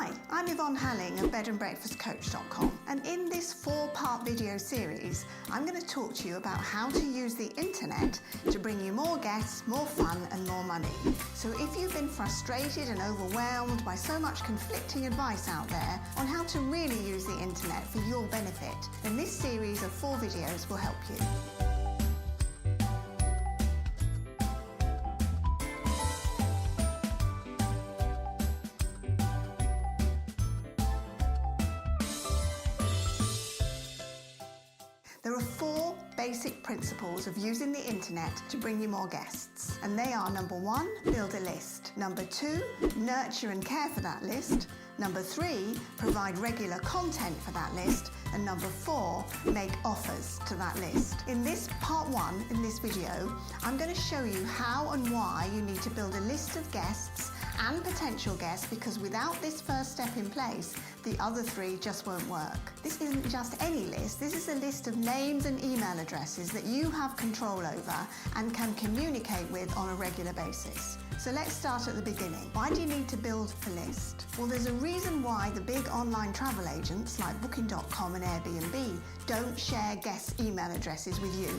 Hi, I'm Yvonne Halling of bedandbreakfastcoach.com, and in this 4-part video series, I'm going to talk to you about how to use the internet to bring you more guests, more fun and more money. So if you've been frustrated and overwhelmed by so much conflicting advice out there on how to really use the internet for your benefit, then this series of 4 videos will help you. There are 4 basic principles of using the internet to bring you more guests. And they are: number 1, build a list. Number 2, nurture and care for that list. Number 3, provide regular content for that list. And number 4, make offers to that list. In this part 1, in this video, I'm going to show you how and why you need to build a list of guests and potential guests, because without this first step in place, the other 3 just won't work. This isn't just any list, this is a list of names and email addresses that you have control over and can communicate with on a regular basis. So let's start at the beginning. Why do you need to build a list? Well, there's a reason why the big online travel agents like Booking.com and Airbnb don't share guest email addresses with you,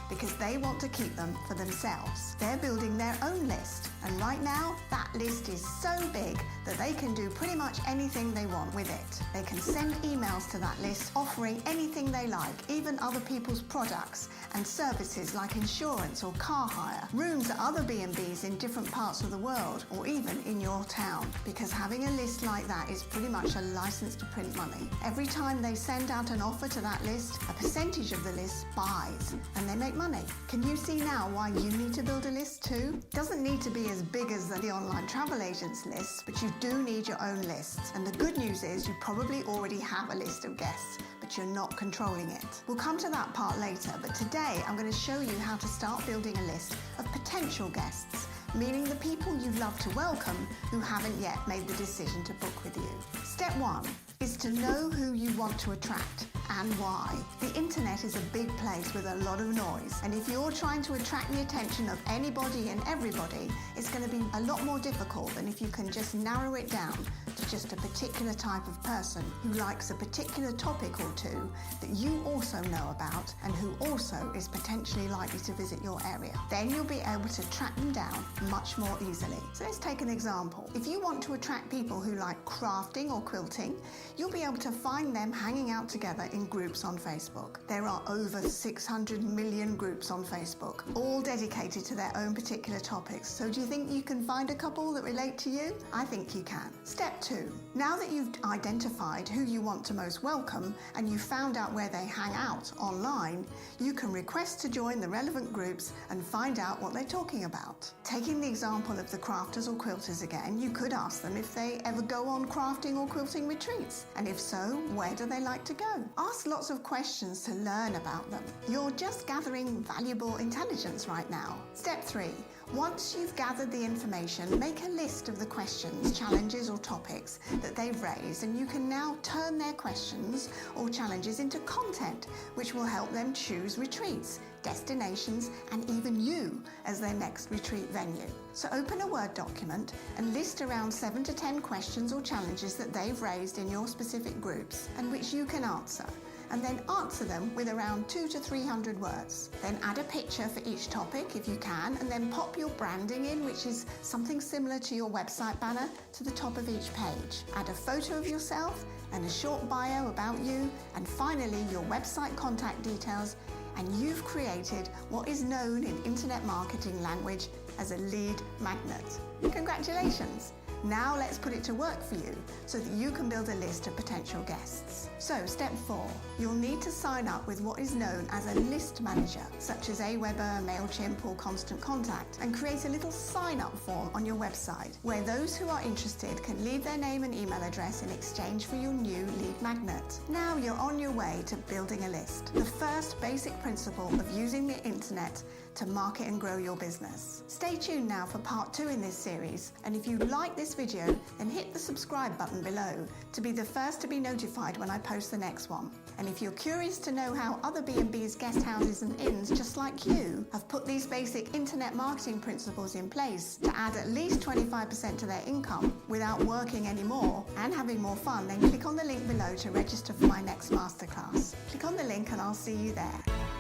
because they want to keep them for themselves. They're building their own list, and right now that list is so big that they can do pretty much anything they want with it. They can send emails to that list offering anything they like, even other people's products and services like insurance or car hire, rooms at other B&Bs in different parts of the world, or even in your town, because having a list like that is pretty much a license to print money. Every time they send out an offer to that list, a percentage of the list buys, and they make money. Can you see now why you need to build a list too? It doesn't need to be as big as the online travel agents list, but you do need your own lists. And the good news is you probably already have a list of guests, but you're not controlling it. We'll come to that part later, but today I'm going to show you how to start building a list of potential guests, meaning the people you'd love to welcome who haven't yet made the decision to book with you. Step 1 is to know who you want to attract and why. The internet is a big place with a lot of noise, and if you're trying to attract the attention of anybody and everybody, it's going to be a lot more difficult than if you can just narrow it down to just a particular type of person who likes a particular topic or two that you also know about and who also is potentially likely to visit your area. Then you'll be able to track them down much more easily. So let's take an example. If you want to attract people who like crafting or quilting, you'll be able to find them hanging out together in groups on Facebook. There are over 600 million groups on Facebook, all dedicated to their own particular topics. So do you think you can find a couple that relate to you? I think you can. Step 2. Now that you've identified who you want to most welcome and you've found out where they hang out online, you can request to join the relevant groups and find out what they're talking about. Taking the example of the crafters or quilters again, you could ask them if they ever go on crafting or quilting retreats, and if so, where do they like to go? Ask lots of questions to learn about them. You're just gathering valuable intelligence right now. Step 3. Once you've gathered the information, make a list of the questions, challenges or topics that they've raised, and you can now turn their questions or challenges into content which will help them choose retreats, destinations and even you as their next retreat venue. So open a Word document and list around 7 to 10 questions or challenges that they've raised in your specific groups and which you can answer, and then answer them with around 200 to 300 words. Then add a picture for each topic if you can, and then pop your branding in, which is something similar to your website banner, to the top of each page. Add a photo of yourself and a short bio about you, and finally your website contact details, and you've created what is known in internet marketing language as a lead magnet. Congratulations! Now let's put it to work for you so that you can build a list of potential guests. So step 4, you'll need to sign up with what is known as a list manager, such as Aweber, MailChimp or Constant Contact, and create a little sign-up form on your website where those who are interested can leave their name and email address in exchange for your new lead magnet. Now you're on your way to building a list. The first basic principle of using the internet to market and grow your business. Stay tuned now for part 2 in this series, and if you like this video, then hit the subscribe button below to be the first to be notified when I post the next one. And if you're curious to know how other B&Bs, guest houses and inns just like you have put these basic internet marketing principles in place to add at least 25% to their income without working anymore and having more fun, then click on the link below to register for my next masterclass. Click on the link and I'll see you there.